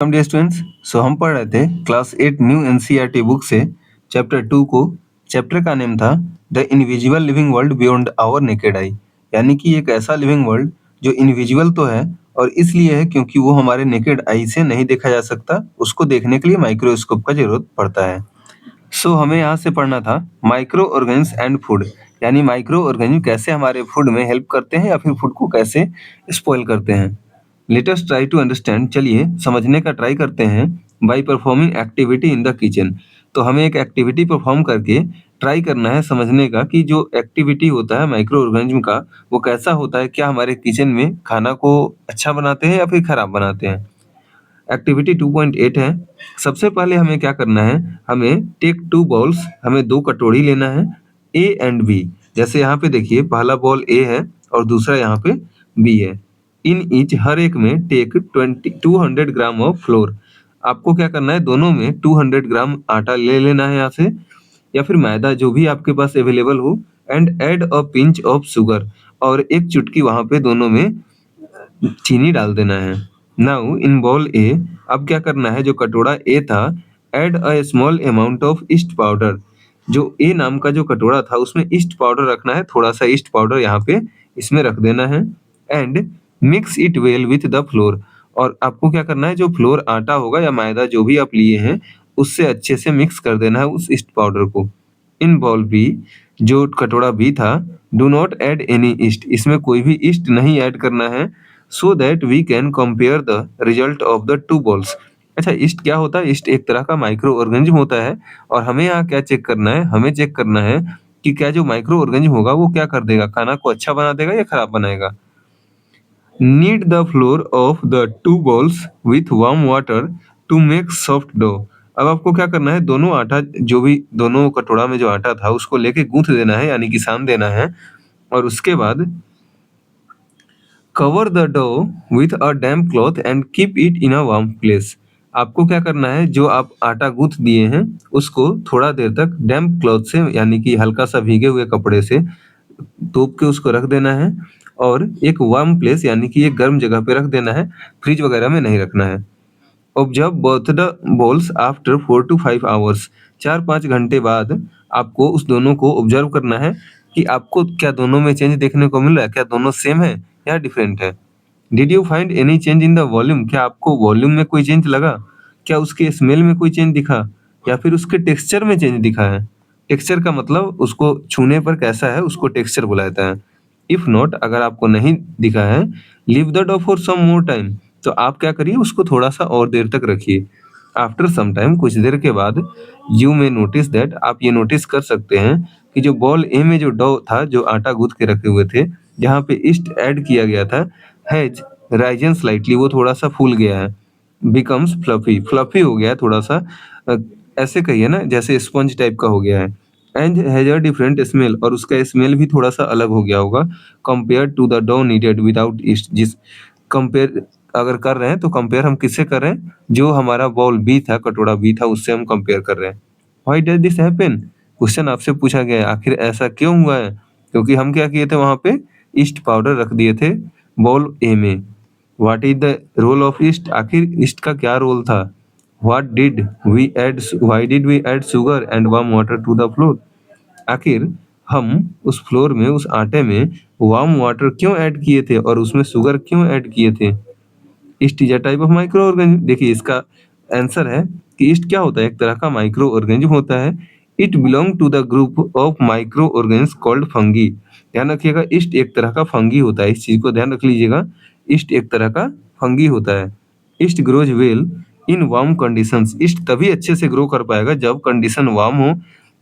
हम dear students, हम पढ़ रहे थे क्लास 8 न्यू एनसीईआरटी बुक से चैप्टर 2 को। चैप्टर का नेम था the invisible living world beyond our naked eye, यानी कि एक ऐसा लिविंग वर्ल्ड जो इनविजिबल तो है और इसलिए है क्योंकि वो हमारे नेकेड आई से नहीं देखा जा सकता, उसको देखने के लिए माइक्रोस्कोप का जरूरत पड़ता है। हमें यहाँ से पढ़ना था माइक्रो ऑर्गेनिज्म एंड फूड, यानी माइक्रो ऑर्गेनिज्म कैसे हमारे फूड में हेल्प करते हैं या फिर फूड को कैसे स्पॉइल करते हैं। Let us try to understand, चलिए समझने का ट्राई करते हैं। By performing activity in the kitchen, तो हमें एक एक्टिविटी परफॉर्म करके ट्राई करना है समझने का कि जो एक्टिविटी होता है माइक्रो ऑर्गेनिज्म का वो कैसा होता है, क्या हमारे किचन में खाना को अच्छा बनाते हैं या फिर खराब बनाते हैं। एक्टिविटी 2.8 है। सबसे पहले हमें क्या करना है, हमें टेक 2 बॉल्स, हमें 2 कटोरी लेना है, ए एंड बी। जैसे यहाँ पे देखिए पहला बॉल ए है और दूसरा यहाँ पे बी है। इन ईच, हर एक में टेक 200 ग्राम ऑफ फ्लोर। आपको क्या करना है, दोनों में 200 ग्राम आटा ले लेना है यहाँ से, या फिर मैदा जो भी आपके पास अवेलेबल हो। And add a pinch of sugar, और एक चुटकी वहां पे दोनों में चीनी डाल देना है। नाउ इन बॉल ए, अब क्या करना है, जो कटोरा ए था, add a small amount of east powder. जो ए नाम का जो कटोरा था उसमें ईस्ट पाउडर रखना है, थोड़ा सा ईस्ट पाउडर यहाँ पे इसमें रख देना है। And mix it well with the floor, और आपको क्या करना है, जो फ्लोर आटा होगा या मैदा जो भी आप लिए हैं उससे अच्छे से मिक्स कर देना है उस ईस्ट पाउडर को। इन बॉल बी, जो कटोरा बी था, do not add any yeast, इसमें कोई भी ईस्ट नहीं ऐड करना है, so that we can compare the result of the two bowls. अच्छा, ईस्ट क्या होता है, ईस्ट एक तरह का माइक्रो ऑर्गेनिज्म होता है, और हमें यहाँ क्या चेक करना है, हमें चेक करना है कि क्या जो माइक्रो ऑर्गेनिज्म होगा वो क्या कर देगा, खाना को अच्छा बना देगा या खराब बनाएगा। Knead the flour of the two balls with warm water to make soft dough. अब आपको क्या करना है, दोनों आटा, जो भी दोनों कटोरा में जो आटा था उसको लेके गूंथ देना है, यानी कि सान देना है, और उसके बाद cover the dough with a damp cloth and keep it in a warm place. आपको क्या करना है, जो आप आटा गूंथ दिए हैं उसको थोड़ा देर तक डैम्प क्लॉथ से, यानी कि हल्का सा भीगे हुए कपड़े से तोप के उसको रख देना है, और एक वार्म प्लेस यानी कि एक गर्म जगह पे रख देना है, फ्रिज वगैरह में नहीं रखना है। Observe both the balls after 4 to 5 hours, 4-5 घंटे बाद आपको उस दोनों को ऑब्जर्व करना है कि आपको क्या दोनों में चेंज देखने को मिल रहा है, क्या दोनों सेम है या डिफरेंट है। Did you find any change in the volume, क्या आपको वॉल्यूम में कोई चेंज लगा, क्या उसके स्मेल में कोई चेंज दिखा, या फिर उसके टेक्सचर में चेंज दिखा है। टेक्सचर का मतलब उसको छूने पर कैसा है उसको टेक्सचर बुलाता है। इफ नॉट, अगर आपको नहीं दिखा है, leave the dough for some more time, तो आप क्या करिए, उसको थोड़ा सा और देर तक रखिए। आफ्टर सम टाइम, कुछ देर के बाद, यू मे नोटिस दैट, आप ये नोटिस कर सकते हैं कि जो बॉल ए में जो डो था, जो आटा गूंथ के रखे हुए थे, जहाँ पे ईस्ट ऐड किया गया था, हैज राइजन स्लाइटली, वो थोड़ा सा फूल गया है। बिकम्स फ्लफी, फ्लफी हो गया है थोड़ा सा, अ, ऐसे कहिए ना, जैसे स्पंज टाइप का हो गया है। And has a different smell, और उसका स्मेल भी थोड़ा सा अलग हो गया होगा compare to the dough kneaded without yeast. जिस कंपेयर अगर कर रहे हैं तो कंपेयर हम किससे कर रहे हैं, जो हमारा बॉल बी था, कटोरा बी था, उससे हम कंपेयर कर रहे हैं। Why does this happen, question आपसे पूछा गया है, आखिर ऐसा क्यों हुआ है, क्योंकि हम क्या किए थे, वहां पे ईस्ट पाउडर रख दिए थे बॉल ए में। What is the role of yeast, आखिर ईस्ट का क्या रोल था। Why did we add sugar and warm water to the flour, आखिर हम उस फ्लोर में, उस आटे में वार्म वाटर क्यों ऐड किए थे और उसमें शुगर क्यों ऐड किए थे। East is a type of micro organism, देखिए इसका आंसर है कि ईस्ट क्या होता है, एक तरह का माइक्रो ऑर्गेनिज्म होता है। It belong to the group of micro organism called fungi. ध्यान रखिएगा, ईस्ट एक तरह का फंगी होता है, इस चीज को ध्यान रख लीजिएगा, ईस्ट एक तरह का फंगी होता है। East grows well in warm conditions, east तभी अच्छे से ग्रो कर पाएगा जब कंडीशन वार्म हो,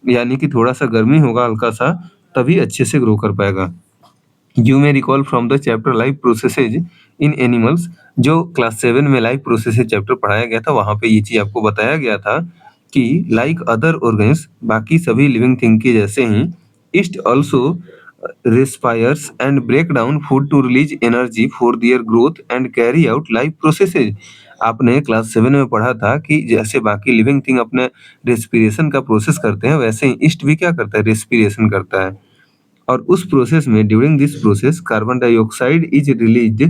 यानी कि थोड़ा सा गर्मी होगा हल्का सा, तभी अच्छे से ग्रो कर पाएगा। You may recall from the chapter life processes in animals, जो क्लास 7 में लाइफ प्रोसेसेज चैप्टर पढ़ाया गया था, वहां पे ये चीज आपको बताया गया था कि लाइक अदर ऑर्गेन्स, बाकी सभी लिविंग थिंग के जैसे ही, yeast also respires and break down food to release energy for their growth and carry out life processes. आपने क्लास 7 में पढ़ा था कि जैसे बाकी लिविंग थिंग अपने रेस्पिरेशन का प्रोसेस करते हैं, वैसे ही ईस्ट भी क्या करता है, रेस्पिरेशन करता है। और उस प्रोसेस में, during this process, carbon dioxide is released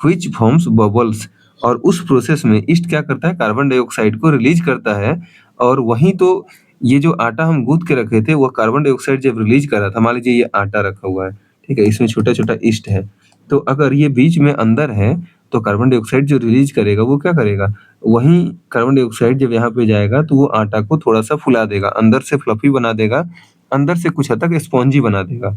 which forms bubbles, और उस प्रोसेस में ईस्ट क्या करता है, कार्बन डाइऑक्साइड को रिलीज करता है। और वहीं तो ये जो आटा हम गूंथ के रखे थे वो कार्बन डाइऑक्साइड जब रिलीज कर रहा था, मान लीजिए ये आटा रखा हुआ है, ठीक है, इसमें छोटा छोटा ईस्ट है, तो अगर ये बीच में अंदर है तो कार्बन डाइऑक्साइड जो रिलीज करेगा वो क्या करेगा, वहीं कार्बन डाइऑक्साइड जब यहाँ पे जाएगा तो वो आटा को थोड़ा सा फुला देगा, अंदर से फ्लफी बना देगा, अंदर से कुछ हद तक स्पॉन्जी बना देगा।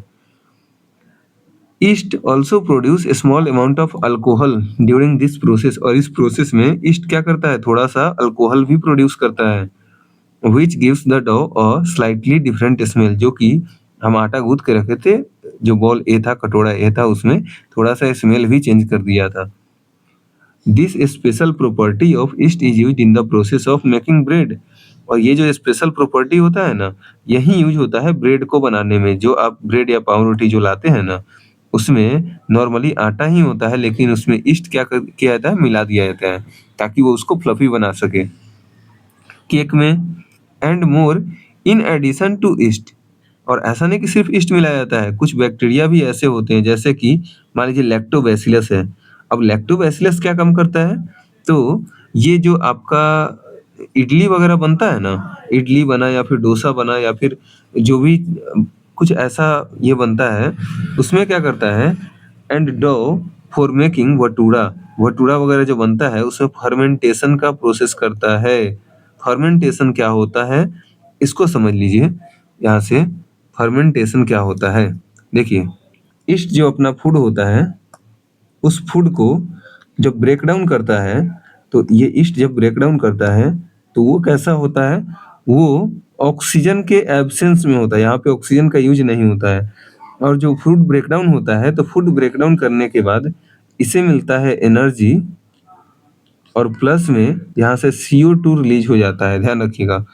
East also produce a small amount of alcohol during this process, और इस प्रोसेस में ईस्ट क्या करता है, थोड़ा सा अल्कोहल भी प्रोड्यूस करता है, which gives the dough a slightly different smell, जो कि हम आटा गूंथ के रखे थे, जो बॉल ए था, कटोरा ए था, उसमें थोड़ा सा स्मेल भी चेंज कर दिया था। This special property of east is used in the process of making bread, और ये जो स्पेशल प्रॉपर्टी होता है ना, यही यूज होता है ब्रेड को बनाने में। जो आप ब्रेड या पाव रोटी जो लाते हैं ना, उसमें नॉर्मली आटा ही होता है, लेकिन उसमें ईस्ट किया जाता है, मिला दिया जाता है ताकि वो उसको फ्लफी बना सके। केक में and more in addition to yeast, और ऐसा नहीं कि सिर्फ ईस्ट मिलाया जाता है, कुछ बैक्टीरिया भी ऐसे होते हैं, जैसे कि मान लीजिए लैक्टोबैसिलस है। अब लैक्टोबैसिलस क्या काम करता है, तो ये जो आपका इडली वगैरह बनता है ना, इडली बना या फिर डोसा बना या फिर जो भी कुछ ऐसा ये बनता है, उसमें क्या करता है, and do for making bhatura, bhatura वगैरह जो बनता है उसमें फर्मेंटेशन का प्रोसेस करता है। फर्मेंटेशन क्या होता है, इसको समझ लीजिए यहाँ से। फर्मेंटेशन क्या होता है, देखिए, ईस्ट जो अपना फूड होता है, उस फूड को जब ब्रेक डाउन करता है, तो ये ईस्ट जब ब्रेक डाउन करता है तो वो कैसा होता है, वो ऑक्सीजन के एब्सेंस में होता है, यहाँ पे ऑक्सीजन का यूज नहीं होता है। और जो फूड ब्रेक डाउन होता है, तो फूड ब्रेक डाउन करने के बाद इसे मिलता है एनर्जी, और प्लस में यहाँ से CO2 रिलीज हो जाता है, ध्यान रखिएगा।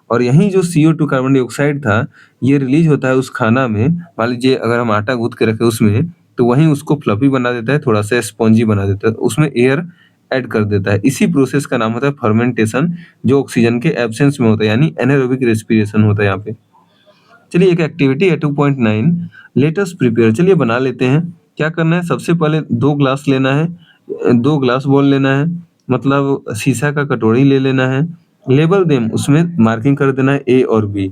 और यही जो CO2 कार्बन डाइऑक्साइड था, ये रिलीज होता है उस खाना में, मान लीजिए अगर हम आटा गूंथ के रखे उसमें, तो वहीं उसको फ्लफी बना देता है, थोड़ा सा स्पॉन्जी बना देता है, उसमें एयर ऐड कर देता है। इसी प्रोसेस का नाम होता है फर्मेंटेशन, जो ऑक्सीजन के एब्सेंस में होता है, यानी एनारोबिक रेस्पिरेशन होता है यहाँ पे। चलिए एक एक्टिविटी है 2.9, लेट अस प्रिपेयर, चलिए बना लेते हैं। क्या करना है, सबसे पहले 2 ग्लास लेना है, 2 ग्लास बॉल लेना है, मतलब शीशा का कटोरी ले लेना है। लेबल देम, उसमें मार्किंग कर देना है ए और बी।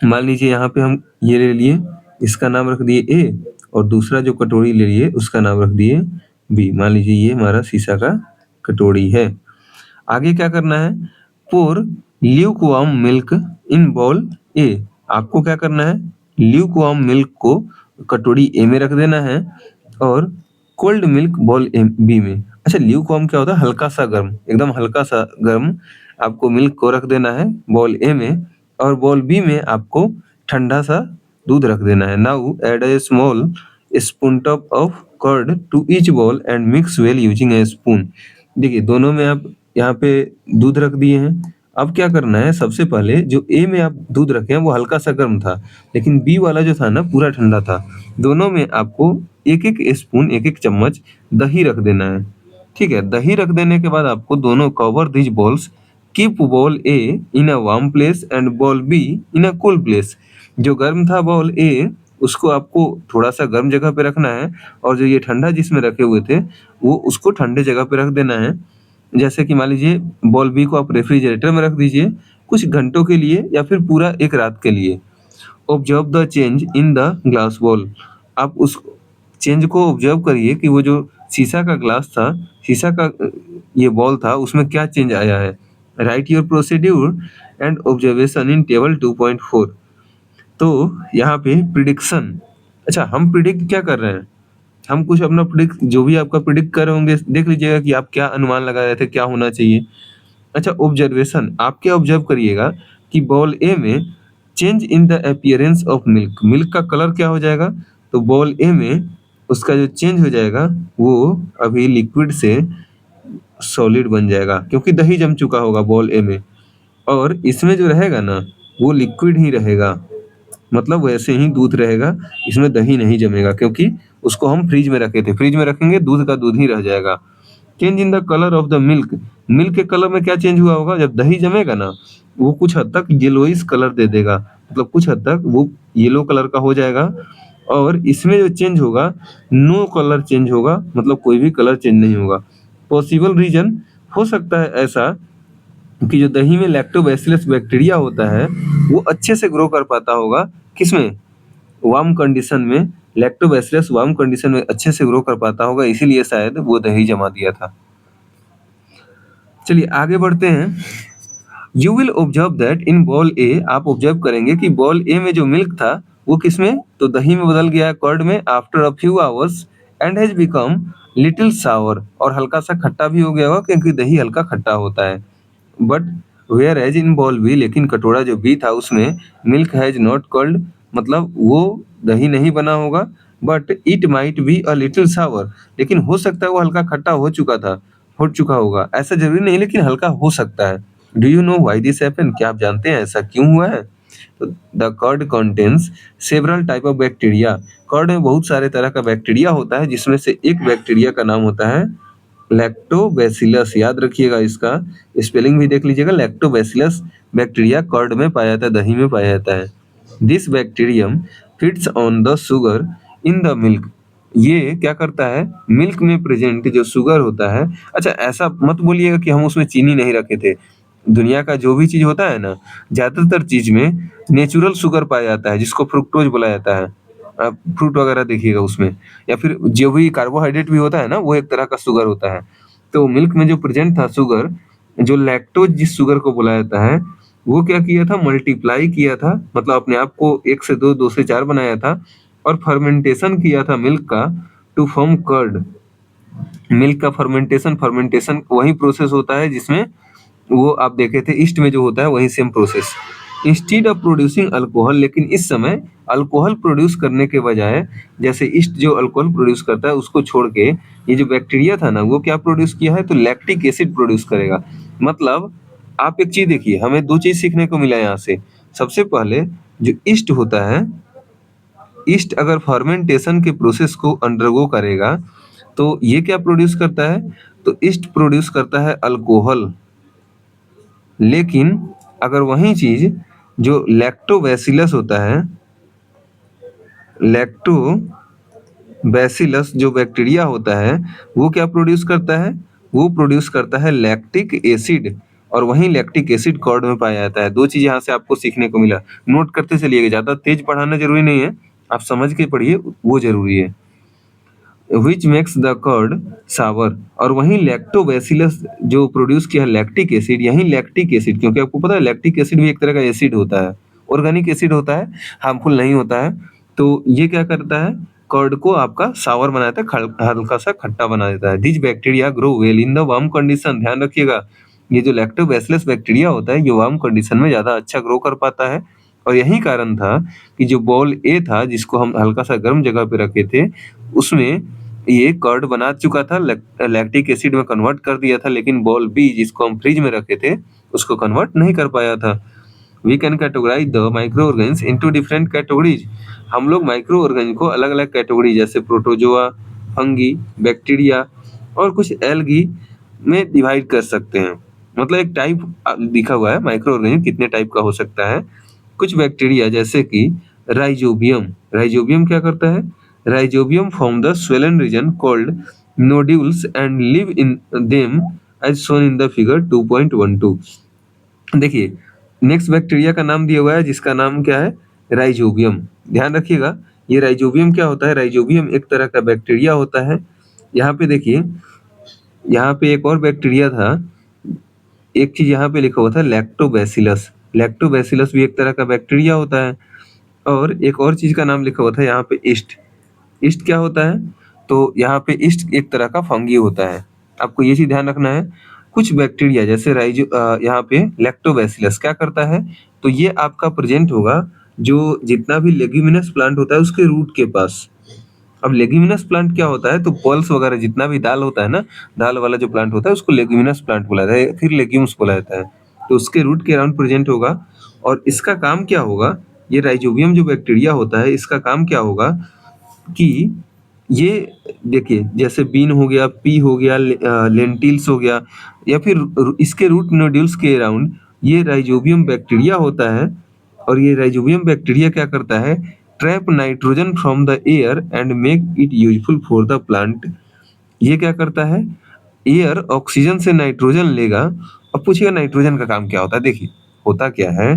मान लीजिए यहाँ पे हम ये ले लिए, इसका नाम रख दिए ए, और दूसरा जो कटोरी ले लिए उसका नाम रख दिए बी। मान लीजिए ये हमारा शीशा का कटोरी है। आगे क्या करना है, पोर ल्यूकवार्म मिल्क इन बाउल ए, आपको क्या करना है, ल्यूकवार्म मिल्क को कटोरी ए में रख देना है, और कोल्ड मिल्क बाउल बी में। अच्छा, ल्यूकवार्म क्या होता है, हल्का सा गर्म, एकदम हल्का सा गर्म आपको मिल्क को रख देना है बाउल ए में, और बाउल बी में आपको ठंडा सा दूध रख देना है। Now add a small spoon top of curd to each bowl and mix well using a spoon. देखिए दोनों में आप यहाँ पे दूध रख दिए हैं। अब क्या करना है, सबसे पहले जो ए में आप दूध रखे हैं वो हल्का सा गर्म था, लेकिन बी वाला जो था ना पूरा ठंडा था। दोनों में आपको एक एक स्पून, एक एक चम्मच दही रख देना है, ठीक है। दही रख देने के बाद आपको दोनों cover this balls, keep ball A in a warm place and ball be in a cool place. जो गर्म था बॉल ए, उसको आपको थोड़ा सा गर्म जगह पे रखना है, और जो ये ठंडा जिसमें रखे हुए थे वो उसको ठंडे जगह पे रख देना है। जैसे कि मान लीजिए बॉल बी को आप रेफ्रिजरेटर में रख दीजिए कुछ घंटों के लिए या फिर पूरा एक रात के लिए। Observe the change in the glass ball, आप उस चेंज को ऑब्जर्व करिए कि वो जो शीशा का ग्लास था, शीशा का ये बॉल था, उसमें क्या चेंज आया है। Right your procedure and observation in table 2.4। तो यहाँ पे प्रिडिक्शन, अच्छा हम प्रिडिक्ट क्या कर रहे हैं, हम कुछ अपना प्रिडिक्ट, जो भी आपका प्रिडिक्ट कर रहे होंगे देख लीजिएगा कि आप क्या अनुमान लगा रहे थे, क्या होना चाहिए। अच्छा ऑब्जर्वेशन, आप क्या ऑब्जर्व करिएगा कि बॉल ए में change in the appearance of milk, milk का कलर क्या हो जाएगा, तो बॉल ए में उसका जो चेंज हो जाएगा वो अभी लिक्विड से सॉलिड बन जाएगा, क्योंकि दही जम चुका होगा बॉल ए में, और इसमें जो रहेगा ना वो लिक्विड ही रहेगा, मतलब वैसे ही दूध रहेगा, इसमें दही नहीं जमेगा, क्योंकि उसको हम फ्रिज में रखे थे, फ्रिज में रखेंगे दूध का दूध ही रह जाएगा। Change in the colour of the milk, milk के कलर में क्या चेंज हुआ होगा, जब दही जमेगा ना वो कुछ हद तक येलोइश कलर दे देगा, मतलब कुछ हद तक वो येलो कलर का हो जाएगा। और इसमें जो चेंज होगा, नो कलर चेंज होगा, मतलब कोई भी कलर चेंज नहीं होगा। पॉसिबल रीजन हो सकता है ऐसा कि जो दही में लैक्टोबैसिलस बैक्टीरिया होता है वो अच्छे से ग्रो कर पाता होगा, किसमें, वार्म कंडीशन में। लैक्टोबैसिलस वार्म कंडीशन में अच्छे से ग्रो कर पाता होगा, इसीलिए शायद वो दही जमा दिया था। चलिए आगे बढ़ते हैं। You will observe that in ball A, आप ऑब्जर्व करेंगे कि बॉल ए में जो मिल्क था वो किसमें, तो दही में बदल गया, कर्ड में, after a few hours and has become little sour, और हल्का सा खट्टा भी हो गया होगा क्योंकि दही हल्का खट्टा होता है। But whereas in ball B, लेकिन कटोरा जो बी था उसमें मिल्क हैज नॉट कर्ल्ड, मतलब वो दही नहीं बना होगा, but it might be a little sour, लेकिन हो सकता है वो हल्का खट्टा हो चुका होगा, ऐसा जरूरी नहीं लेकिन हल्का हो सकता है। Do you know why this happen, क्या आप जानते हैं ऐसा क्यों हुआ है? तो the curd contains several type of bacteria, curd में बहुत सारे तरह का बैक्टीरिया होता है जिसमें से एक बैक्टीरिया का नाम होता है लैक्टोबैसिलस। याद रखिएगा, इसका स्पेलिंग भी देख लीजिएगा, लैक्टोबैसिलस बैक्टीरिया कर्ड में पाया जाता है, दही में पाया जाता है। This bacterium feeds on the sugar in the milk, ये क्या करता है, मिल्क में प्रेजेंट जो शुगर होता है। अच्छा, ऐसा मत बोलिएगा कि हम उसमें चीनी नहीं रखे थे। दुनिया का जो भी चीज होता है ना, ज्यादातर चीज में नेचुरल शुगर पाया जाता है जिसको फ्रुक्टोज बोला जाता है। आप फ्रूट वगैरह देखिएगा उसमें, या फिर जो भी कार्बोहाइड्रेट भी होता है ना वो एक तरह का शुगर होता है। तो मिल्क में जो प्रेजेंट था शुगर, जो लैक्टोज जिस शुगर को बोला जाता है, वो क्या किया था, मल्टीप्लाई किया था, मतलब अपने आप को 1 से 2, 2 से 4 बनाया था, और फर्मेंटेशन किया था मिल्क का, टू फॉर्म कर्ड। मिल्क का फर्मेंटेशन वही प्रोसेस होता है जिसमें वो आप देखे थे ईस्ट में जो होता है, वही same process. Instead of producing alcohol, लेकिन इस समय अल्कोहल प्रोड्यूस करने के बजाय, जैसे ईस्ट जो अल्कोहल प्रोड्यूस करता है उसको छोड़ के ये जो बैक्टीरिया था ना वो क्या प्रोड्यूस किया है, तो लैक्टिक एसिड प्रोड्यूस करेगा। मतलब आप एक चीज देखिए, हमें 2 चीज सीखने को मिला यहाँ से। सबसे पहले जो ईस्ट होता है, ईस्ट अगर फर्मेंटेशन के प्रोसेस को अंडरगो करेगा तो ये क्या प्रोड्यूस करता है, तो ईस्ट प्रोड्यूस करता है अल्कोहल। लेकिन अगर वही चीज जो लैक्टोबैसिलस होता है, लैक्टोबैसिलस जो बैक्टीरिया होता है वो क्या प्रोड्यूस करता है, वो प्रोड्यूस करता है लैक्टिक एसिड, और वही लैक्टिक एसिड कर्ड में पाया जाता है। 2 चीज यहाँ से आपको सीखने को मिला, नोट करते चलिएगा, ज्यादा तेज पढ़ाना जरूरी नहीं है, आप समझ के पढ़िए वो जरूरी है। विच मेक्स द कर्ड सावर, और वहीं लैक्टोबैसिलस जो प्रोड्यूस किया है लैक्टिक एसिड, यही लैक्टिक एसिड, क्योंकि आपको पता है लैक्टिक एसिड भी एक तरह का एसिड होता है, ऑर्गेनिक एसिड होता है, हार्मफुल नहीं होता है। तो ये क्या करता है, कर्ड को आपका सावर बना देता है, हल्का सा खट्टा बना देता है। This bacteria grow well in the warm condition, ध्यान रखिएगा, ये जो लैक्टोबैसिलस बैक्टीरिया होता है ये वार्म कंडीशन में ज्यादा अच्छा ग्रो कर पाता है। और यही कारण था कि जो बॉल ए था जिसको हम हल्का सा गर्म जगह पे रखे थे, उसमें ये कर्ड बना चुका था, लैक्टिक एसिड में कन्वर्ट कर दिया था, लेकिन बॉल बी जिसको हम फ्रिज में रखे थे उसको कन्वर्ट नहीं कर पाया था। We can categorize the micro organs into different categories, हम लोग माइक्रो ऑर्गेन को अलग अलग कैटेगरी जैसे प्रोटोजोआ, फंगी, बैक्टीरिया और कुछ एल्गी में डिवाइड कर सकते हैं। मतलब एक टाइप लिखा हुआ है माइक्रो ऑर्गेनिज्म कितने टाइप का हो सकता है। कुछ बैक्टीरिया जैसे कि राइजोबियम, राइजोबियम क्या करता है, rhizobium form the swollen region called nodules and live in them as shown in the figure 2.12। देखिए नेक्स्ट बैक्टीरिया का नाम दिया हुआ है जिसका नाम क्या है, राइजोबियम। ध्यान रखिएगा, ये राइजोबियम क्या होता है, राइजोबियम एक तरह का बैक्टीरिया होता है। यहाँ पे देखिए, यहाँ पे एक और बैक्टीरिया था, एक चीज यहाँ पे लिखा हुआ था लैक्टोबैसिलस, लैक्टोबैसिलस भी एक तरह का बैक्टीरिया होता है। और एक और चीज का नाम लिखा हुआ था यहाँ पे ईस्ट, ईस्ट क्या होता है, तो यहाँ पे ईस्ट एक तरह का फंगी होता है, आपको ये चीज ध्यान रखना है। कुछ बैक्टीरिया जैसे यहाँ पे लैक्टोबैसिलस क्या करता है, तो ये आपका प्रेजेंट होगा जो जितना भी लेग्यूमिनस प्लांट होता है उसके रूट के पास। अब लेग्यूमिनस प्लांट क्या होता है, तो पल्स वगैरह जितना भी दाल होता है ना, दाल वाला जो प्लांट होता है उसको लेग्यूमिनस प्लांट बोला जाता है, फिर लेग्यूम्स बोला जाता है। तो उसके रूट के अराउंड प्रेजेंट होगा। और इसका काम क्या होगा, ये राइजोबियम जो बैक्टीरिया होता है इसका काम क्या होगा कि ये देखिए जैसे बीन हो गया, पी हो गया, लेंटिल्स हो गया, या फिर इसके रूट नोड्यूल्स के अराउंड ये राइजोबियम बैक्टीरिया होता है। और ये राइजोबियम बैक्टीरिया क्या करता है, trap nitrogen from the air and make it useful for the plant. ये क्या करता है, एयर ऑक्सीजन से नाइट्रोजन लेगा। अब पूछिएगा नाइट्रोजन का काम क्या होता है? देखिए, होता क्या है,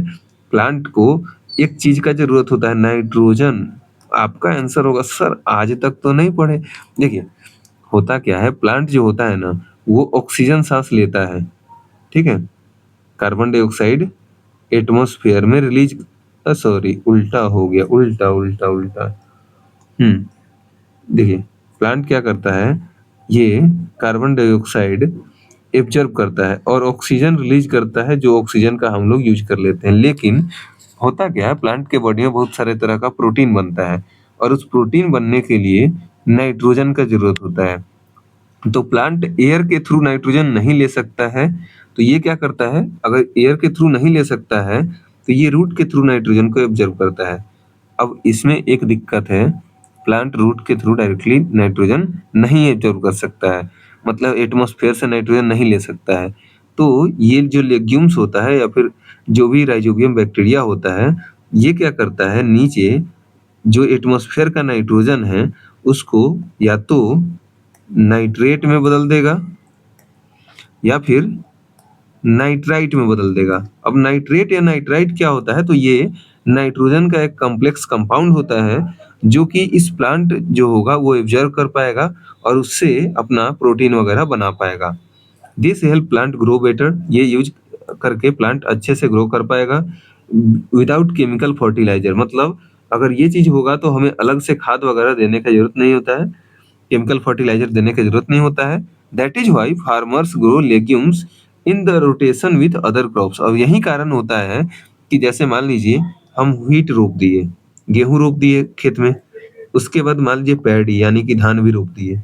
प्लांट को एक चीज़ का ज़रूरत होता है, नाइट्रोजन। आपका आंसर होगा सर आज तक तो नहीं पढ़े। देखिए, होता क्या है, प्लांट जो होता है ना, वो ऑक्सीजन सांस लेता है, ठीक है? कार्बन डाइऑक्साइड एटमॉस्फेयर में रिलीज, सॉरी उल्टा हो गया, उल्टा उल्टा उल्टा। देखिए, प्लांट क्या करता है, ये कार्बन डाइऑक्साइड एब्जॉर्ब करता है और ऑक्सीजन रिलीज करता है, जो ऑक्सीजन का हम लोग यूज कर लेते हैं। लेकिन होता क्या है, प्लांट के बॉडी में बहुत सारे तरह का प्रोटीन बनता है और उस प्रोटीन बनने के लिए नाइट्रोजन का जरूरत होता है। तो प्लांट एयर के थ्रू नाइट्रोजन नहीं ले सकता है, तो ये क्या करता है, अगर एयर के थ्रू नहीं ले सकता है तो ये रूट के थ्रू नाइट्रोजन को एब्जॉर्ब करता है। अब इसमें एक दिक्कत है, प्लांट रूट के थ्रू डायरेक्टली नाइट्रोजन नहीं एब्जॉर्ब कर सकता है, मतलब एटमॉस्फेयर से नाइट्रोजन नहीं ले सकता है। तो ये जो लेग्यूम्स होता है या फिर जो भी राइजोबियम बैक्टीरिया होता है, ये क्या करता है, नीचे जो एटमॉस्फेयर का नाइट्रोजन है उसको या तो नाइट्रेट में बदल देगा या फिर नाइट्राइट में बदल देगा। अब नाइट्रेट या नाइट्राइट क्या होता है, तो ये नाइट्रोजन का एक कॉम्प्लेक्स कंपाउंड होता है जो कि इस प्लांट जो होगा वो एब्जॉर्ब कर पाएगा और उससे अपना प्रोटीन वगैरह बना पाएगा। This help plant grow better, ये यूज करके प्लांट अच्छे से ग्रो कर पाएगा विदाउट केमिकल फर्टिलाइजर। मतलब अगर ये चीज होगा तो हमें अलग से खाद वगैरह देने का जरूरत नहीं होता है, केमिकल फर्टिलाइजर देने की जरूरत नहीं होता है। That is why farmers grow legumes in the rotation with other crops. और यही कारण होता है कि जैसे मान लीजिए हम व्हीट रोप दिए, गेहूं रोप दिए खेत में, उसके बाद मान लीजिए पैडी यानी कि धान भी रोप दिए,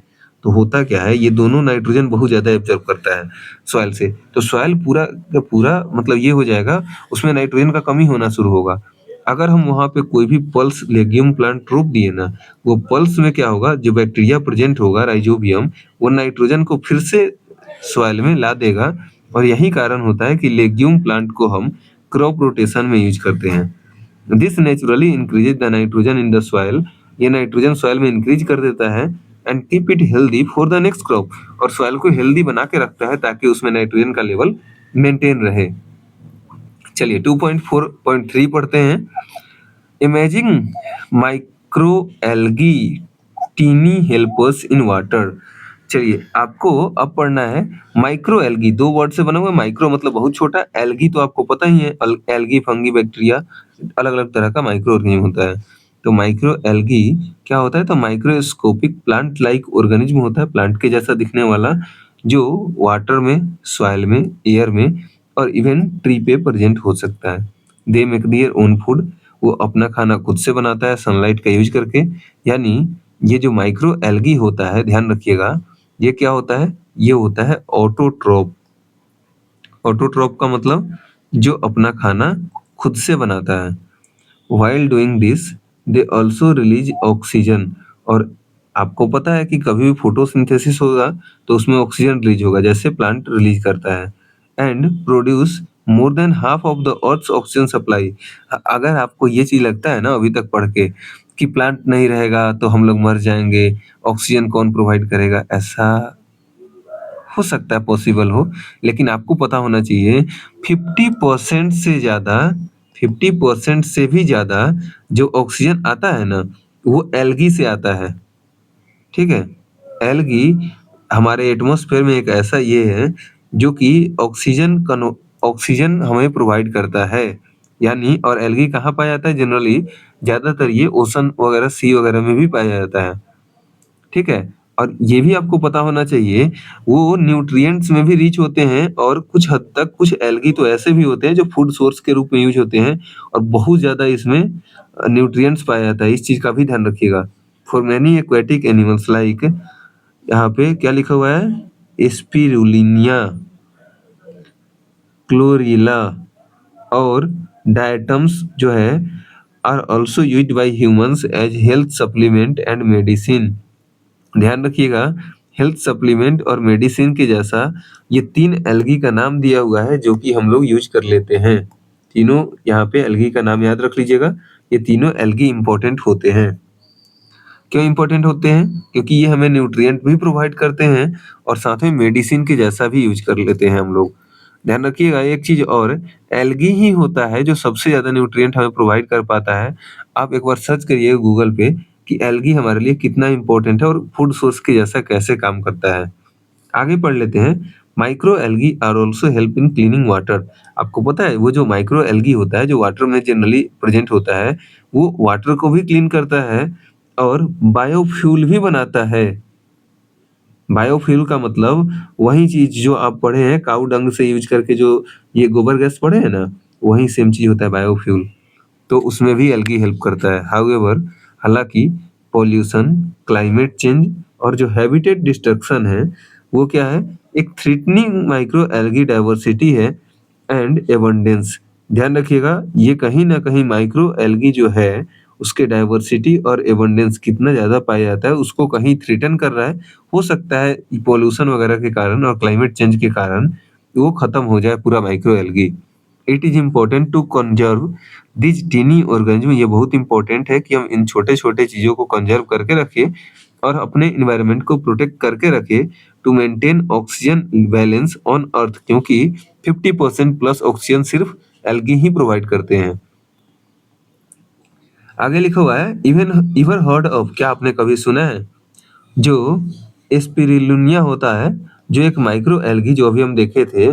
तो होता क्या है, ये दोनों नाइट्रोजन बहुत ज्यादा एब्जॉर्ब करता है सॉइल से, तो सॉइल पूरा का पूरा मतलब ये हो जाएगा, उसमें नाइट्रोजन का कमी होना शुरू होगा। अगर हम वहां पे कोई भी पल्स लेग्यूम प्लांट रोप दिए ना, वो पल्स में क्या होगा, जो बैक्टीरिया प्रेजेंट होगा राइजोबियम, वो नाइट्रोजन को फिर से सॉइल में ला देगा। और यही कारण होता है कि लेग्यूम प्लांट को हम क्रॉप रोटेशन में यूज करते हैं। This naturally increases the nitrogen in the soil, ये नाइट्रोजन सॉइल में इंक्रीज कर देता है and keep it healthy for the next crop, और सॉइल को हेल्दी बना के रखता है ताकि उसमें नाइट्रोजन का लेवल मेंटेन रहे। चलिए 2.4.3 पढ़ते हैं। Imaging micro algae tiny helpers in water. चलिए आपको अब पढ़ना है माइक्रो एल्गी, दो वर्ड से बना हुआ है। माइक्रो मतलब बहुत छोटा, एल्गी तो आपको पता ही है, एल्गी फंगी बैक्टीरिया, अलग अलग तरह का माइक्रो ऑर्गेनिज्म होता है। तो माइक्रो एल्गी क्या होता है, तो माइक्रोस्कोपिक प्लांट लाइक ऑर्गेनिज्म होता है, प्लांट के जैसा दिखने वाला, जो वाटर में, सॉइल में, एयर में और इवन ट्री पे प्रेजेंट हो सकता है। They make their own food, वो अपना खाना खुद से बनाता है सनलाइट का यूज करके। यानी ये जो माइक्रो एल्गी होता है, ध्यान रखिएगा, ये क्या होता है, ये होता है ऑटोट्रॉप। ऑटोट्रॉप का मतलब जो अपना खाना खुद से बनाता है। While doing this they also release oxygen, और आपको पता है कि कभी भी फोटोसिंथेसिस होगा तो उसमें ऑक्सीजन रिलीज होगा, जैसे प्लांट रिलीज करता है। And produce more than half of the earth's oxygen supply. अगर आपको ये चीज लगता है ना अभी तक पढ़ के कि प्लांट नहीं रहेगा तो हम लोग मर जाएंगे, ऑक्सीजन कौन प्रोवाइड करेगा, ऐसा हो सकता है पॉसिबल हो, लेकिन आपको पता होना चाहिए 50% से ज्यादा, 50% से भी ज्यादा जो ऑक्सीजन आता है ना, वो एल्गी से आता है। ठीक है, एल्गी हमारे एटमॉस्फेयर में एक ऐसा ये है जो कि ऑक्सीजन हमें प्रोवाइड करता है। यानी और एल्गी कहाँ पाया जाता है, जनरली ज्यादातर ये ओशन वगैरह, सी वगैरह में भी पाया जाता है। ठीक है, और ये भी आपको पता होना चाहिए वो न्यूट्रिएंट्स में भी रिच होते हैं, और कुछ हद तक कुछ एल्गी तो ऐसे भी होते हैं जो फूड सोर्स के रूप में यूज होते हैं, और बहुत ज्यादा इसमें न्यूट्रिएंट्स पाया जाता है। इस चीज का भी ध्यान रखिएगा। For many aquatic animals like, यहाँ पे क्या लिखा हुआ है, स्पिरुलिना, क्लोरीला और डायटम्स जो है are also used by humans as health supplement and medicine. ध्यान रखिएगा, हेल्थ सप्लीमेंट और मेडिसिन के जैसा ये तीन एल्गी का नाम दिया हुआ है जो कि हम लोग यूज कर लेते हैं। तीनों यहाँ पे एल्गी का नाम याद रख लीजिएगा, ये तीनों एल्गी इंपॉर्टेंट होते हैं। क्यों इम्पोर्टेंट होते हैं? क्योंकि ये हमें न्यूट्रिएंट भी प्रोवाइड करते हैं और साथ में मेडिसिन के जैसा भी यूज़ कर लेते हैं हम लोग। ध्यान रखिएगा एक चीज़ और, एल्गी ही होता है जो सबसे ज़्यादा न्यूट्रिएंट हमें प्रोवाइड कर पाता है। आप एक बार सर्च करिए गूगल पे कि एल्गी हमारे लिए कितना इम्पोर्टेंट है और फूड सोर्स के जैसा कैसे काम करता है। आगे पढ़ लेते हैं, micro algae are also help in cleaning water. आपको पता है वो जो माइक्रो एल्गी होता है जो वाटर में जनरली प्रेजेंट होता है, वो वाटर को भी क्लीन करता है और बायोफ्यूल भी बनाता है। बायोफ्यूल का मतलब वही चीज़ जो आप पढ़े हैं काऊ डंग से यूज़ करके जो ये गोबर गैस पढ़े हैं ना, वही सेम चीज़ होता है बायोफ्यूल। तो उसमें भी एल्गी हेल्प करता है। हाउएवर हालाँकि पॉल्यूशन, क्लाइमेट चेंज और जो हैबिटेट डिस्ट्रक्शन है, वो क्या है? एक थ्रेटनिंग माइक्रो एल्गी डाइवर्सिटी है एंड एबंडेंस। ध्यान रखिएगा ये कहीं न कहीं माइक्रो एल्गी जो है, उसके डाइवर्सिटी और एबंडेंस कितना ज़्यादा पाया जाता है, उसको कहीं थ्रेटन कर रहा है। हो सकता है पॉल्यूशन वगैरह के कारण और क्लाइमेट चेंज के कारण वो खत्म हो जाए पूरा micro algae. It is important to conserve these tiny organism. ये बहुत इम्पोर्टेंट है कि हम इन छोटे-छोटे चीज़ों को कंज़र्व करके रखें और अपने एनवायरनमेंट को प्रोटेक्ट करके रखें to maintain oxygen balance on earth, क्योंकि 50% प्लस ऑक्सीजन सिर्फ एल्गी ही प्रोवाइड करते हैं। आगे लिखा हुआ है, इवन एवर हर्ड ऑफ, क्या आपने कभी सुना है? जो स्पिरुलिना होता है, जो एक माइक्रो एल्गी जो अभी हम देखे थे,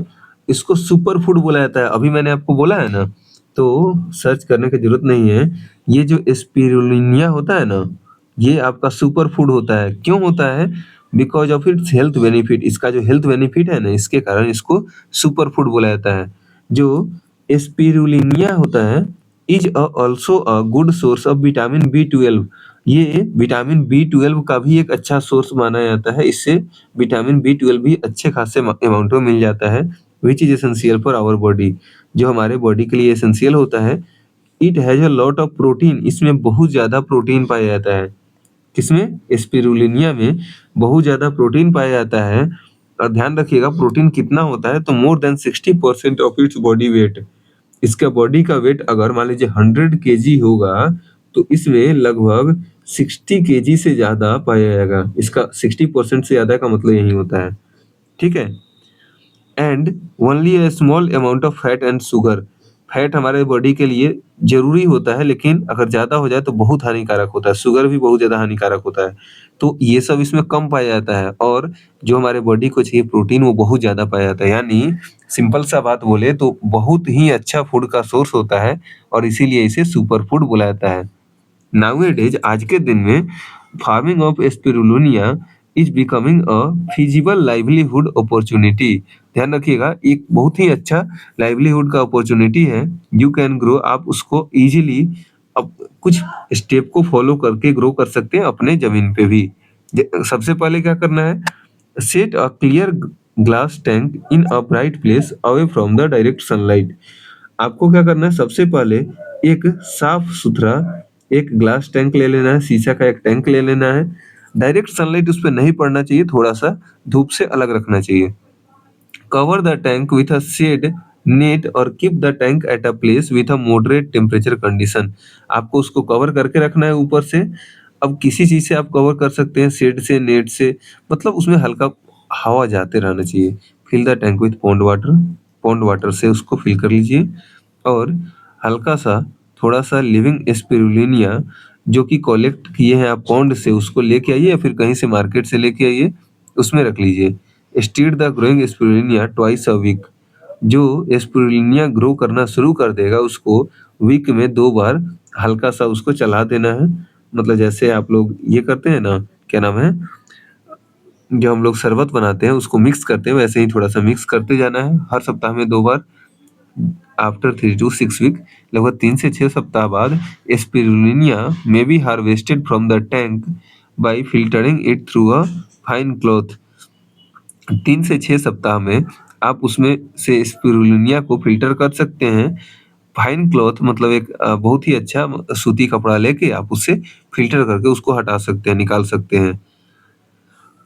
इसको सुपर फूड बोला जाता है। अभी मैंने आपको बोला है ना, तो सर्च करने की ज़रूरत नहीं है। ये जो स्पिरुलिना होता है ना, ये आपका सुपर फूड होता है। क्यों होता है? Because of its health benefit. इसका जो हेल्थ बेनिफिट है ना, इसके कारण इसको सुपर फूड बोला जाता है। जो स्पिरुलिना होता है, is also a good source of vitamin B 12। ये विटामिन बी 12 का भी एक अच्छा सोर्स माना जाता है। इससे विटामिन बी 12 भी अच्छे खासे अमाउंट में मिल जाता है, which is essential for our body, जो हमारे बॉडी के लिए एसेंशियल होता है। It has a lot of protein, इसमें बहुत ज्यादा प्रोटीन पाया जाता है। किसमें? स्पिरुलिना में बहुत ज्यादा प्रोटीन पाया जाता है। और ध्यान रखिएगा प्रोटीन कितना होता है, तो more than 60% of its body weight. इसका बॉडी का वेट अगर मान लीजिए 100 केजी होगा, तो इसमें लगभग 60 केजी से ज़्यादा पाया जाएगा। इसका 60% से ज़्यादा का मतलब यही होता है। ठीक है? And only a small amount of fat and sugar. Fat हमारे बॉडी के लिए ज़रूरी होता है, लेकिन अगर ज़्यादा हो जाए तो बहुत हानिकारक होता है। शुगर भी बहुत ज़्यादा हानिकारक होता है। तो ये सब इसमें कम पाया जाता है और जो हमारे बॉडी को चाहिए प्रोटीन वो बहुत ज़्यादा पाया जाता है। यानी सिंपल सा बात बोले तो बहुत ही अच्छा फूड का सोर्स होता है और इसीलिए इसे सुपर फूड बुलाया जाता है। नाउएडेज आज के दिन में farming of spirulina is becoming a feasible livelihood opportunity. ध्यान रखिएगा एक बहुत ही अच्छा लाइवलीहुड का अपॉर्चुनिटी है। यू कैन ग्रो, आप उसको इजीली अब कुछ स्टेप को फॉलो करके ग्रो कर सकते हैं अपने जमीन पे भी। सबसे पहले क्या करना है? Set a clear glass tank in a bright place away from the direct sunlight. आपको क्या करना है? सबसे पहले एक साफ सुथरा एक ग्लास टैंक ले लेना है, शीशा का एक टैंक ले लेना है। डायरेक्ट सनलाइट उस पे नहीं पड़ना चाहिए, थोड़ा सा धूप से अलग रखना चाहिए। Cover the tank with a shade net और keep the tank at a place with a moderate temperature condition. आपको उसको कवर करके रखना है ऊपर से। अब किसी चीज से आप कवर कर सकते हैं, शेड से, नेट से, मतलब उसमें हल्का हवा जाते रहना चाहिए। Fill the tank with pond water, pond water से उसको फिल कर लीजिए और हल्का सा थोड़ा सा लिविंग स्पिरुलिना जो कि कलेक्ट किए हैं आप पॉन्ड से, उसको लेके आइए या फिर कहीं से मार्केट से लेके आइए, उसमें रख लीजिए। Stir the growing spirulina twice a week. जो स्पिरुलिना ग्रो करना शुरू कर देगा उसको वीक में 2 बार हल्का सा उसको चला देना है। मतलब जैसे आप लोग ये करते हैं ना, क्या नाम है, जो हम लोग शरबत बनाते हैं उसको मिक्स करते हैं, वैसे ही थोड़ा सा मिक्स करते जाना है हर सप्ताह में 2 बार। आफ्टर 3 to 6 वीक, लगभग 3 से 6 सप्ताह बाद स्पिरुलिना में be harvested from the tank by filtering it through a fine cloth. 3 से 6 सप्ताह में आप उसमें से स्पिरुलिना को फिल्टर कर सकते हैं। फाइन क्लॉथ मतलब एक बहुत ही अच्छा सूती कपड़ा लेके आप उससे फिल्टर करके उसको हटा सकते हैं, निकाल सकते हैं।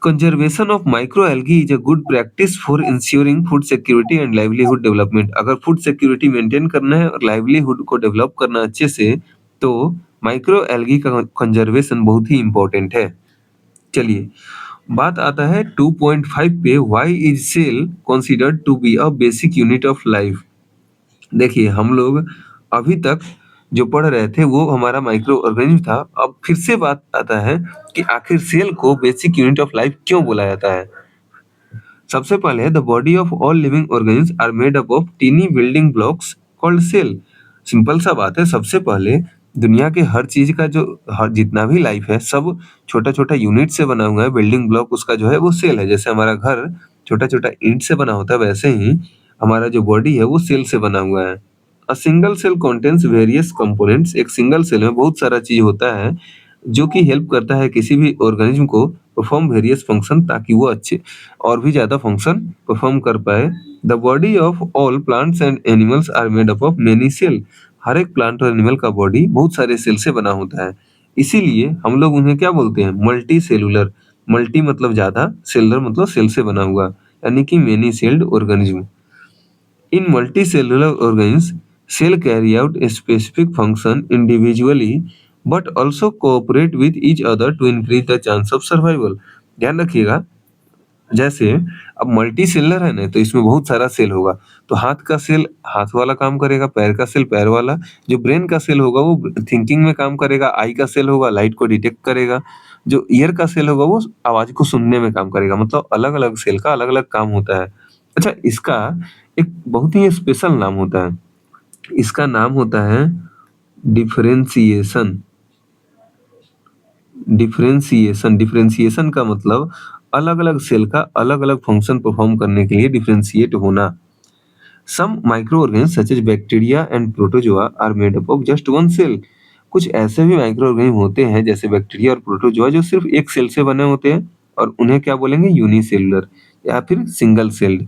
Conservation of micro algae is a good practice for ensuring food security and livelihood development. अगर फूड सिक्योरिटी मेंटेन करना है और लाइवलीहुड को डेवलप करना अच्छे से, तो माइक्रो एल्गी का कंजर्वेशन बहुत ही इंपॉर्टेंट है। चलिए, बात आता है 2.5 पे, why is cell considered to be a basic unit of life. देखिए, हम लोग अभी तक जो पढ़ रहे थे वो हमारा माइक्रो ऑर्गेनिज्म था। अब फिर से बात आता है कि आखिर सेल को बेसिक यूनिट ऑफ लाइफ क्यों बोला जाता है। सबसे पहले, the body of all living organism are made up of tiny building blocks called cell. Simple सा बात है, सबसे पहले दुनिया के हर चीज का जो हर जितना भी लाइफ है सब छोटा छोटा यूनिट से बना हुआ है। बिल्डिंग ब्लॉक उसका जो है वो सेल है। जैसे हमारा घर छोटा छोटा ईंट से बना होता है, वैसे ही हमारा जो बॉडी है वो सेल से बना हुआ है। A single cell contains various components. एक सिंगल सेल में बहुत सारा चीज होता है जो कि हेल्प करता है किसी भी ऑर्गेनिज्म को परफॉर्म वेरियस फंक्शन, ताकि वो अच्छे और भी ज्यादा फंक्शन परफॉर्म कर पाए। The body of all plants and animals are made up of many cell. हर एक प्लांट और एनिमल का बॉडी बहुत सारे सेल से बना होता है। इसीलिए हम लोग उन्हें क्या बोलते हैं, मल्टी सेलुलर। मल्टी मतलब ज्यादा, सेलुलर मतलब सेल से बना हुआ, यानी कि many celled organism. In multicellular organisms, cells carry out a specific function individually but also cooperate with each other to increase the chance of survival। ध्यान रखिएगा, जैसे अब मल्टी सेलर है ना, तो इसमें बहुत सारा सेल होगा। तो हाथ का सेल हाथ वाला काम करेगा, पैर का सेल पैर वाला, जो ब्रेन का सेल होगा वो थिंकिंग में काम करेगा, आई का सेल होगा लाइट को डिटेक्ट करेगा, जो ईयर का सेल होगा वो आवाज को सुनने में काम करेगा। मतलब अलग अलग सेल का अलग अलग काम होता है। अच्छा, इसका एक बहुत ही स्पेशल नाम होता है। इसका नाम होता है डिफरेंशिएशन। डिफरेंशिएशन का मतलब अलग अलग सेल का अलग अलग फंक्शन परफॉर्म करने के लिए डिफरेंशिएट होना। Some micro organism such as bacteria and protozoa are made up of just one cell. कुछ ऐसे भी माइक्रो ऑर्गेनिज्म होते हैं जैसे बैक्टीरिया और प्रोटोजोआ जो सिर्फ एक सेल से बने होते हैं, और उन्हें क्या बोलेंगे, यूनिसेलुलर या फिर single celled.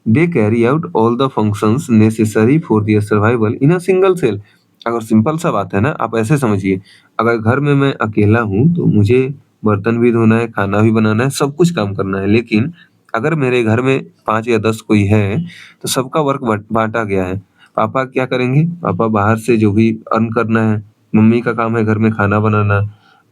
They carry out all the functions necessary for their survival in a single cell. अगर सिंपल सा बात है ना, आप ऐसे समझिए, अगर घर में मैं अकेला हूँ तो मुझे बर्तन भी धोना है, खाना भी बनाना है, सब कुछ काम करना है। लेकिन अगर मेरे घर में 5 या 10 कोई है तो सबका वर्क बांटा गया है। पापा क्या करेंगे, पापा बाहर से जो भी अर्न करना है, मम्मी का काम है घर में खाना बनाना,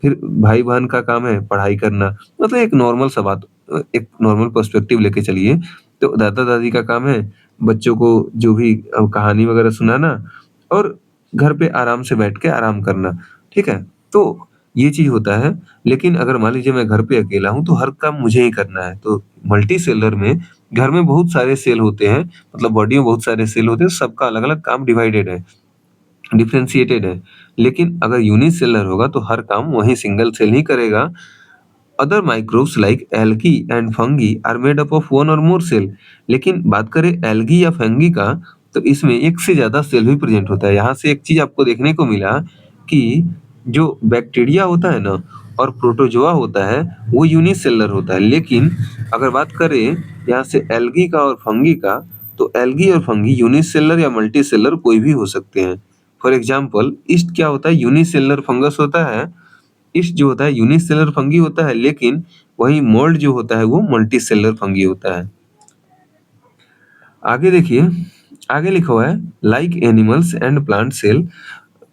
फिर भाई बहन का काम है पढ़ाई करना। मतलब एक नॉर्मल सा बात, एक नॉर्मल पर्सपेक्टिव लेके चलिए, तो दादा दादी का काम है बच्चों को जो भी कहानी वगैरह सुनाना, और घर पे आराम से बैठ के आराम करना। ठीक है, तो ये चीज होता है। लेकिन अगर मान लीजिए मैं घर पे अकेला हूँ तो हर काम मुझे ही करना है। तो मल्टी सेलर में घर में बहुत सारे सेल होते हैं, मतलब बॉडी में बहुत सारे सेल होते हैं, सबका अलग अलग काम डिवाइडेड है, डिफ्रेंशिएटेड है। लेकिन अगर यूनिसेलर होगा तो हर काम वही सिंगल सेल ही करेगा। Other microbes like algae and fungi are made up of one or more cell. लेकिन बात करें एल्गी या फंगी का, तो इसमें एक से ज्यादा सेल भी प्रेजेंट होता है। यहाँ से एक चीज आपको देखने को मिला कि जो बैक्टीरिया होता है ना और प्रोटोजोआ होता है वो यूनिसेलर होता है। लेकिन अगर बात करें यहाँ से एल्गी का और फंगी का, तो एल्गी और फंगी यूनिसेलर या मल्टीसेलर कोई भी हो सकते हैं। फॉर एग्जाम्पल, ईस्ट क्या होता है, यूनिसेलर फंगस होता है। ईस्ट जो होता है यूनिसेलर फंगी होता है, लेकिन वही मोल्ड जो होता है वो मल्टीसेलर फंगी होता है। आगे देखिए, आगे लिखा हुआ है like animals and plant cell.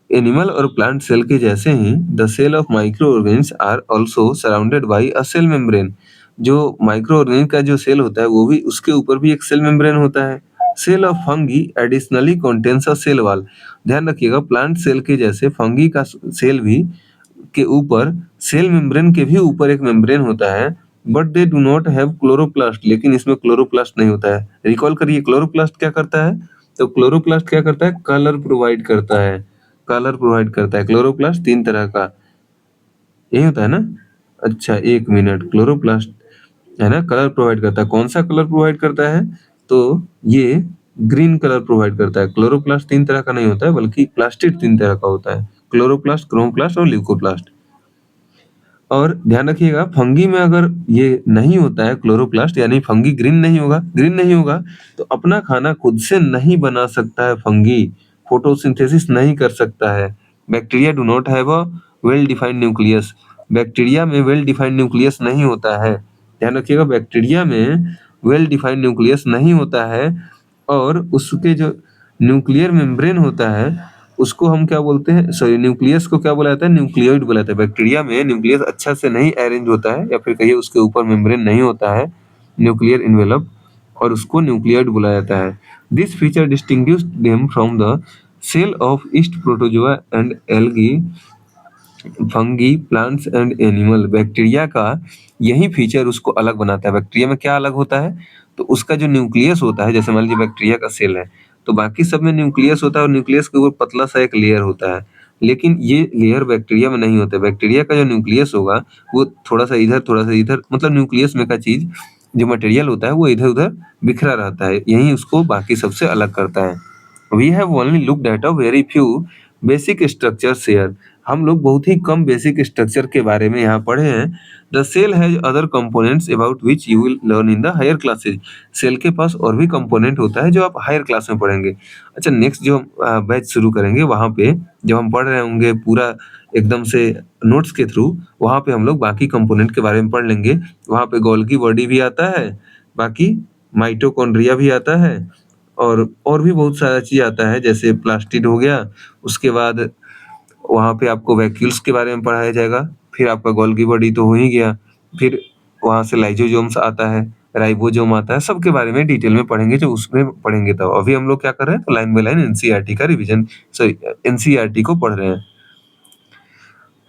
Animal और प्लांट सेल के जैसे ही the cell of micro organism are also surrounded by a cell membrane. जो माइक्रो ऑर्गेनिज्म का जो सेल होता है वो भी, उसके ऊपर भी एक सेल मेम्ब्रेन होता है। Cell of fungi additionally contains a cell wall. ध्यान रखिएगा, प्लांट सेल के जैसे फंगी का सेल भी के ऊपर, सेल मेम्ब्रेन के भी ऊपर एक मेम्ब्रेन होता है, but they do not have chloroplast. लेकिन इसमें क्लोरोप्लास्ट नहीं होता है। रिकॉल करिए, क्लोरोप्लास्ट क्या करता है, तो क्लोरोप्लास्ट क्या करता है, कलर प्रोवाइड करता है। कलर प्रोवाइड करता है। क्लोरोप्लास्ट 3 तरह का यही होता है ना। अच्छा, 1 मिनट, क्लोरोप्लास्ट है ना, कलर प्रोवाइड करता है। कौन सा कलर प्रोवाइड करता है, तो ये ग्रीन कलर प्रोवाइड करता है। क्लोरोप्लास्ट 3 तरह का नहीं होता है, बल्कि प्लास्टिड 3 तरह का होता है, क्लोरोप्लास्ट, क्रोमोप्लास्ट और ल्यूकोप्लास्ट। और ध्यान रखिएगा, फंगी में अगर ये नहीं होता है क्लोरोप्लास्ट, यानी फंगी ग्रीन नहीं होगा तो अपना खाना खुद से नहीं बना सकता है। फंगी फोटोसिंथेसिस नहीं कर सकता है। Bacteria do not have a well defined nucleus. Bacteria में वेल डिफाइंड न्यूक्लियस नहीं होता है। ध्यान रखिएगा, बैक्टीरिया में वेल डिफाइंड न्यूक्लियस नहीं होता है, और उसके जो न्यूक्लियर मेम्ब्रेन होता है उसको हम क्या बोलते हैं, सॉरी, न्यूक्लियस को क्या बोला जाता है, न्यूक्लियोइड बोला जाता है। बैक्टीरिया में न्यूक्लियस अच्छा से नहीं अरेंज होता है, या फिर कहिए उसके ऊपर मेम्ब्रेन नहीं होता है, न्यूक्लियर इन्वेलप, और उसको न्यूक्लियोइड बोला जाता है। This feature distinguish them from the cell of yeast protozoa and algae, fungi, plants and animal. Bacteria का यही फीचर उसको अलग बनाता है। बैक्टीरिया में क्या अलग होता है, तो उसका जो न्यूक्लियस होता है, जैसे मान लीजिए बैक्टीरिया का सेल है, तो बाकी सब में न्यूक्लियस होता है और न्यूक्लियस के ऊपर पतला सा एक लेयर होता है, लेकिन ये लेयर बैक्टीरिया में नहीं होता है। बैक्टीरिया का जो न्यूक्लियस होगा वो थोड़ा सा इधर थोड़ा सा इधर, मतलब न्यूक्लियस में का चीज जो मटेरियल होता है वो इधर उधर बिखरा रहता है, यही उसको बाकी सबसे अलग करता है। We have only looked at a very few basic structure share. हम लोग बहुत ही कम बेसिक स्ट्रक्चर के बारे में यहाँ पढ़े हैं। The cell has other components about which you will learn in the higher classes. Cell के पास और भी कंपोनेंट होता है जो आप हायर क्लास में पढ़ेंगे। अच्छा, नेक्स्ट जो बैच शुरू करेंगे वहाँ पे जब हम पढ़ रहे होंगे पूरा एकदम से नोट्स के थ्रू, वहाँ पे हम लोग बाकी कंपोनेंट के बारे में पढ़ लेंगे। वहाँ पे गोल्गी बॉडी भी आता है, बाकी माइटोकॉन्ड्रिया भी आता है, और भी बहुत सारा चीज आता है, जैसे प्लास्टिड हो गया। उसके बाद वहाँ पे आपको वैक्यूल्स के बारे में पढ़ाया जाएगा। फिर आपका गोल्गी बॉडी तो हो ही गया, फिर वहाँ से लाइजोजोम्स आता है, राइबोसोम आता है, सबके बारे में डिटेल में पढ़ेंगे जो उसमें पढ़ेंगे। तब अभी हम लोग क्या कर रहे हैं, तो लाइन बाय लाइन एनसीईआरटी का रिवीजन, सॉरी, एनसीईआरटी को पढ़ रहे हैं।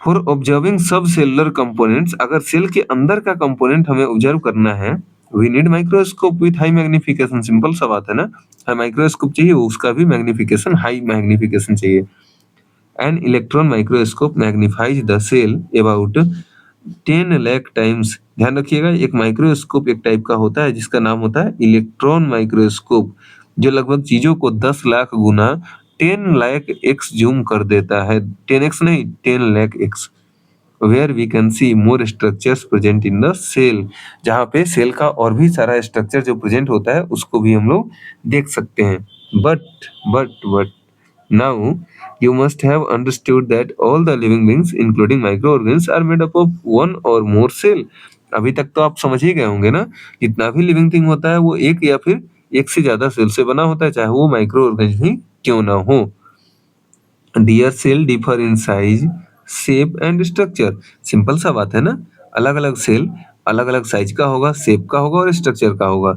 For observing subcellular components, अगर सेल के अंदर का कंपोनेंट हमें ऑब्जर्व करना है, we need microscope with high magnification. Simple सा बात है ना, माइक्रोस्कोप चाहिए, उसका भी मैग्निफिकेशन हाई मैग्निफिकेशन चाहिए। An electron microscope magnifies the cell about 10 lakh times. ध्यान रखिएगा, एक माइक्रोस्कोप एक टाइप का होता है जिसका नाम होता है इलेक्ट्रॉन माइक्रोस्कोप, जो लगभग चीजों को 10 लाख गुना 10 लाख एक्स जूम कर देता है। 10x नहीं, 10 lakh x. Where we can see more structures present in the cell, जहाँ पे सेल का और भी सारा स्ट्रक्चर जो प्रेजेंट होता है उसको भी हम लोग देख सकते हैं। But now you must have understood that all the living beings including microorganisms are made up of one or more cell। अभी तक तो आप समझ ही गए होंगे ना, जितना भी लिविंग थिंग होता है वो एक या फिर एक से ज्यादा सेल से बना होता है, चाहे वो माइक्रो ऑर्गेनिज्म ही क्यों ना हो। Dear cell differ in size, shape and structure. Simple सा बात है ना, अलग अलग सेल अलग अलग साइज का होगा, शेप का होगा और स्ट्रक्चर का होगा।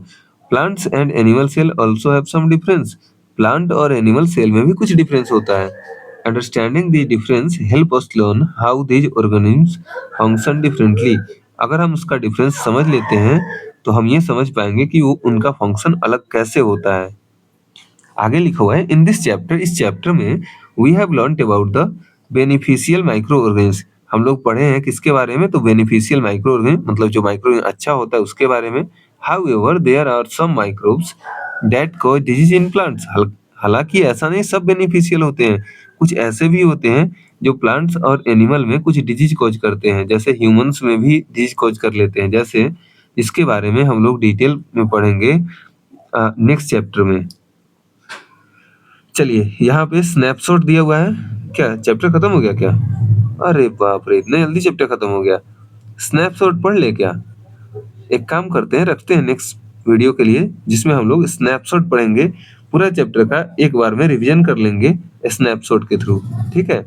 Plants and animal cell also have some difference. Plant और एनिमल सेल में भी कुछ डिफरेंस होता है। Understanding the difference help us learn how these organisms function differently. अगर हम उसका डिफरेंस समझ लेते हैं तो हम ये समझ पाएंगे कि वो उनका फंक्शन अलग कैसे होता है। आगे लिखा हुआ है, इन दिस चैप्टर, इस चैप्टर में we have learned about the beneficial micro organism. हम लोग पढ़े हैं किसके बारे में, तो बेनिफिशियल माइक्रो ऑर्गेनिज्म, मतलब जो माइक्रो अच्छा होता है उसके बारे में। However there are some microbes that cause disease in plants. हालांकि ऐसा नहीं सब बेनिफिशियल होते हैं, कुछ ऐसे भी होते हैं जो प्लांट्स और एनिमल में कुछ डिजीज कॉज करते हैं, जैसे ह्यूमंस में भी डिजीज कॉज कर लेते हैं। जैसे इसके बारे में हम लोग डिटेल में पढ़ेंगे नेक्स्ट चैप्टर में। चलिए, यहाँ पे स्नैपशॉट दिया हुआ है। क्या चैप्टर खत्म हो गया क्या? अरे बाप रे, इतने जल्दी चैप्टर खत्म हो गया। स्नैपशॉट पढ़ ले क्या? एक काम करते हैं, रखते हैं नेक्स्ट वीडियो के लिए, जिसमें हम लोग स्नैपशॉट पढ़ेंगे। पूरा चैप्टर का एक बार में रिवीजन कर लेंगे स्नैपशॉट के थ्रू, ठीक है?